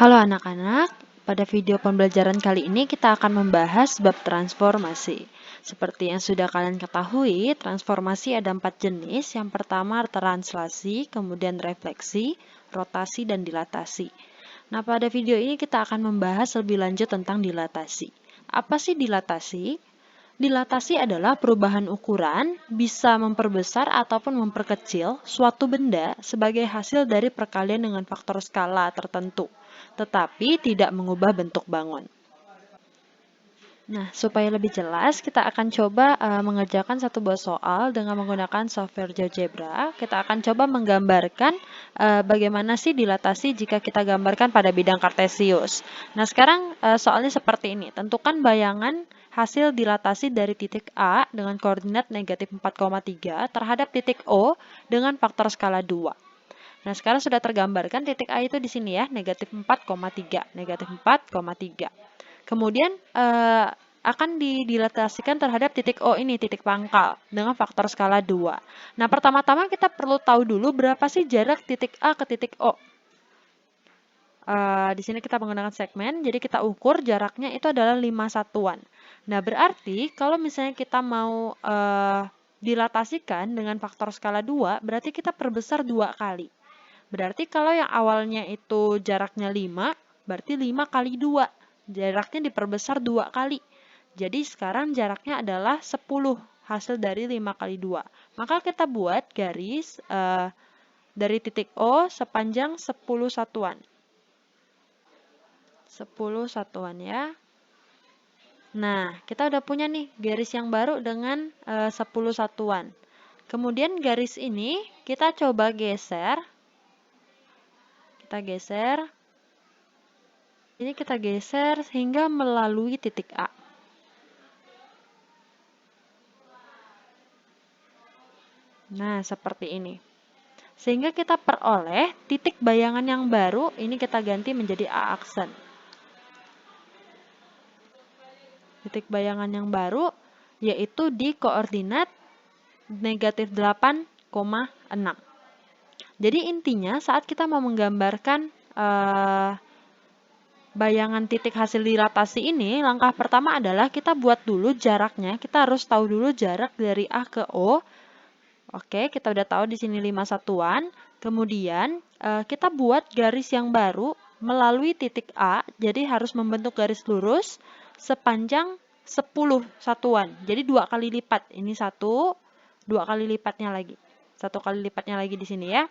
Halo anak-anak, pada video pembelajaran kali ini kita akan membahas bab transformasi. Seperti yang sudah kalian ketahui, transformasi ada 4 jenis. Yang pertama translasi, kemudian refleksi, rotasi, dan dilatasi. Nah, pada video ini kita akan membahas lebih lanjut tentang dilatasi. Apa sih dilatasi? Dilatasi adalah perubahan ukuran, bisa memperbesar ataupun memperkecil suatu benda sebagai hasil dari perkalian dengan faktor skala tertentu, tetapi tidak mengubah bentuk bangun. Nah, supaya lebih jelas, kita akan coba mengerjakan satu buah soal dengan menggunakan software GeoGebra. Kita akan coba menggambarkan bagaimana sih dilatasi jika kita gambarkan pada bidang kartesius. Nah, sekarang soalnya seperti ini. Tentukan bayangan hasil dilatasi dari titik A dengan koordinat negatif 4,3 terhadap titik O dengan faktor skala 2. Nah, sekarang sudah tergambarkan titik A itu di sini ya, negatif 4,3. Negatif 4,3. Kemudian akan didilatasikan terhadap titik O ini, titik pangkal, dengan faktor skala 2. Nah, pertama-tama kita perlu tahu dulu berapa sih jarak titik A ke titik O. Di sini kita menggunakan segmen, jadi kita ukur jaraknya itu adalah 5 satuan. Nah, berarti kalau misalnya kita mau dilatasikan dengan faktor skala 2, berarti kita perbesar 2 kali. Berarti kalau yang awalnya itu jaraknya 5, berarti 5 kali 2. Jaraknya diperbesar 2 kali. Jadi sekarang jaraknya adalah 10 hasil dari 5 kali 2. Maka kita buat garis dari titik O sepanjang 10 satuan. 10 satuan ya. Nah, kita udah punya nih garis yang baru dengan 10 satuan. Kemudian garis ini kita coba geser. Kita geser. Ini kita geser sehingga melalui titik A. Nah, seperti ini. Sehingga kita peroleh titik bayangan yang baru, ini kita ganti menjadi A aksen. Titik bayangan yang baru yaitu di koordinat negatif 8,6. Jadi intinya saat kita mau menggambarkan bayangan titik hasil dilatasi ini, langkah pertama adalah kita buat dulu jaraknya. Kita harus tahu dulu jarak dari A ke O. Oke, kita udah tahu di sini 5 satuan. Kemudian kita buat garis yang baru melalui titik A. Jadi harus membentuk garis lurus sepanjang 10 satuan. Jadi 2 kali lipat. Ini 1, 2 kali lipatnya lagi. 1 kali lipatnya lagi di sini ya.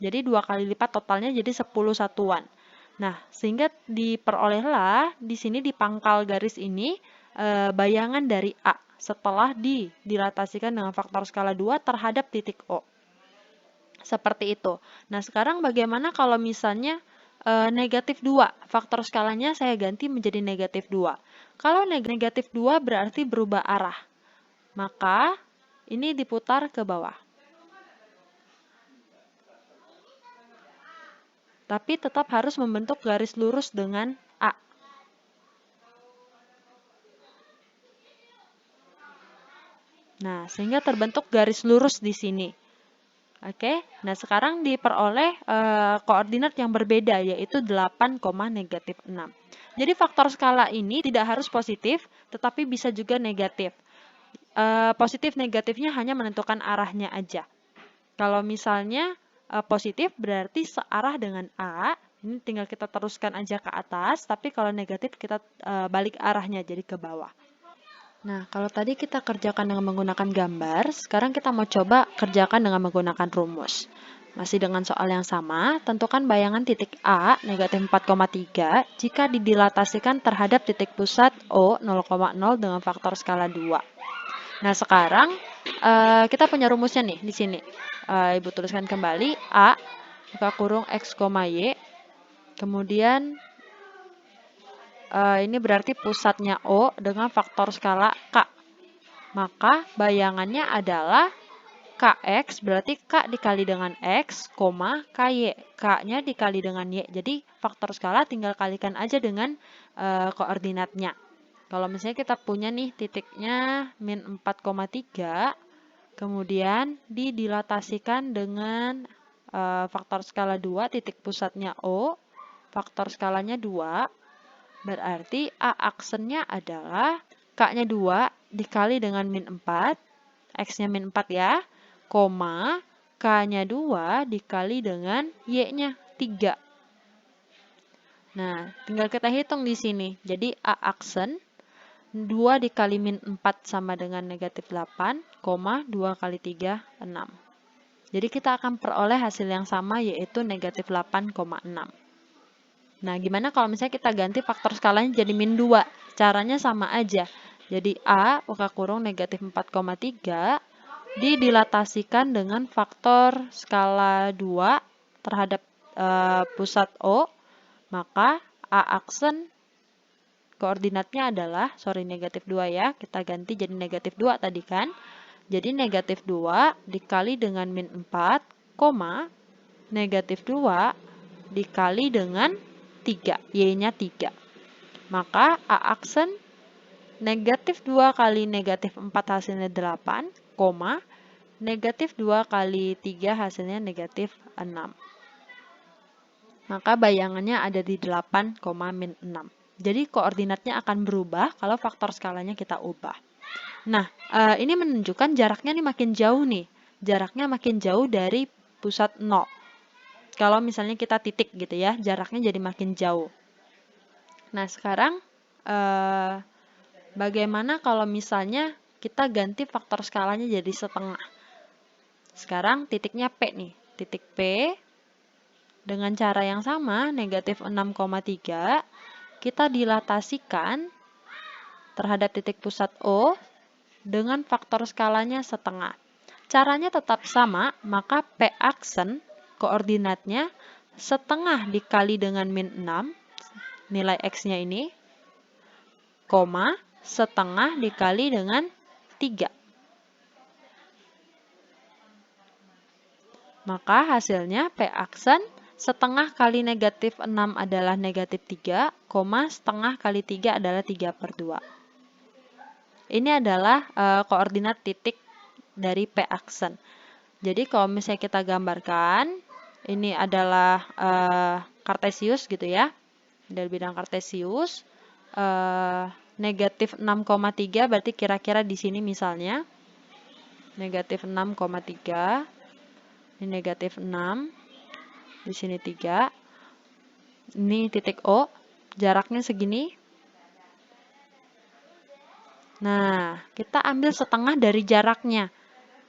Jadi 2 kali lipat totalnya jadi 10 satuan. Nah, sehingga diperolehlah di sini di pangkal garis ini bayangan dari A setelah dilatasikan dengan faktor skala 2 terhadap titik O. Seperti itu. Nah, sekarang bagaimana kalau misalnya negatif 2? Faktor skalanya saya ganti menjadi negatif 2. Kalau negatif 2 berarti berubah arah. Maka ini diputar ke bawah. Tapi tetap harus membentuk garis lurus dengan A. Nah, sehingga terbentuk garis lurus di sini. Oke, nah sekarang diperoleh koordinat yang berbeda, yaitu 8,-6. Jadi faktor skala ini tidak harus positif, tetapi bisa juga negatif. Positif negatifnya hanya menentukan arahnya aja. Kalau misalnya positif berarti searah dengan A, ini tinggal kita teruskan aja ke atas, tapi kalau negatif kita balik arahnya jadi ke bawah. Nah, kalau tadi kita kerjakan dengan menggunakan gambar, sekarang kita mau coba kerjakan dengan menggunakan rumus. Masih dengan soal yang sama, tentukan bayangan titik A, negatif 4,3, jika didilatasikan terhadap titik pusat O, 0,0 dengan faktor skala 2. Nah, sekarang kita punya rumusnya nih di sini. Ibu tuliskan kembali, A, buka kurung X, Y, kemudian ini berarti pusatnya O dengan faktor skala K. Maka bayangannya adalah Kx, berarti K dikali dengan X, KY. K-nya dikali dengan Y. Jadi faktor skala tinggal kalikan aja dengan koordinatnya. Kalau misalnya kita punya nih titiknya min 4,3, kemudian didilatasikan dengan faktor skala 2, titik pusatnya O, faktor skalanya 2, berarti A aksennya adalah K-nya 2 dikali dengan min 4, X-nya min 4 ya, koma, K-nya 2 dikali dengan Y-nya 3. Nah, tinggal kita hitung di sini. Jadi A aksen 2 dikali min 4 sama dengan negatif 8, 2 kali 3, 6. Jadi kita akan peroleh hasil yang sama yaitu negatif 8,6. Nah, gimana kalau misalnya kita ganti faktor skalanya jadi min 2? Caranya sama aja. Jadi A, buka kurung negatif 4,3, didilatasikan dengan faktor skala 2 terhadap pusat O, maka A aksen koordinatnya adalah, negatif 2 ya, kita ganti jadi negatif 2 tadi kan. Jadi negatif 2 dikali dengan min 4, negatif 2 dikali dengan 3, Y-nya 3. Maka A aksen negatif 2 kali negatif 4 hasilnya 8, negatif 2 kali 3 hasilnya negatif 6. Maka bayangannya ada di 8, min 6. Jadi koordinatnya akan berubah kalau faktor skalanya kita ubah. Nah, ini menunjukkan jaraknya nih makin jauh nih. Jaraknya makin jauh dari pusat 0. Kalau misalnya kita titik gitu ya, jaraknya jadi makin jauh. Nah, sekarang bagaimana kalau misalnya kita ganti faktor skalanya jadi setengah? Sekarang titiknya P nih. Titik P dengan cara yang sama, negatif 6,3, kita dilatasikan terhadap titik pusat O dengan faktor skalanya setengah. Caranya tetap sama, maka P aksen koordinatnya setengah dikali dengan min 6, nilai X-nya ini, setengah dikali dengan 3. Maka hasilnya P aksen setengah kali negatif 6 adalah negatif 3, setengah kali 3 adalah 3/2. Ini adalah koordinat titik dari P aksen. Jadi kalau misalnya kita gambarkan, ini adalah kartesius gitu ya, dari bidang kartesius, negatif 6,3 berarti kira-kira di sini misalnya, negatif 6,3, ini negatif 6, di sini 3, ini titik O, jaraknya segini. Nah, kita ambil setengah dari jaraknya.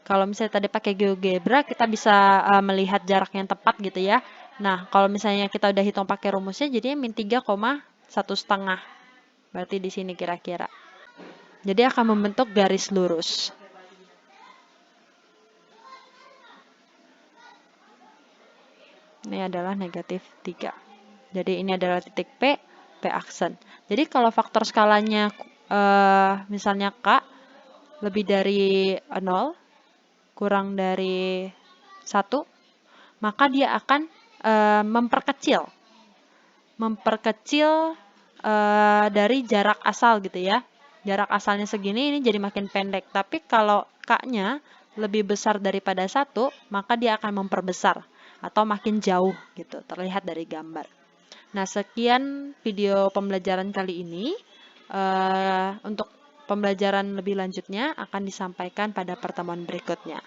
Kalau misalnya tadi pakai GeoGebra, kita bisa melihat jarak yang tepat gitu ya. Nah, kalau misalnya kita udah hitung pakai rumusnya, jadinya min 3,1,5. Berarti di sini kira-kira. Jadi akan membentuk garis lurus. Ini adalah negatif 3. Jadi ini adalah titik P, P aksen. Jadi kalau faktor skalanya misalnya K lebih dari 0, kurang dari 1, maka dia akan memperkecil dari jarak asal gitu ya. Jarak asalnya segini, ini jadi makin pendek. Tapi kalau K-nya lebih besar daripada 1, maka dia akan memperbesar atau makin jauh gitu, terlihat dari gambar. Nah, sekian video pembelajaran kali ini. Untuk pembelajaran lebih lanjutnya akan disampaikan pada pertemuan berikutnya.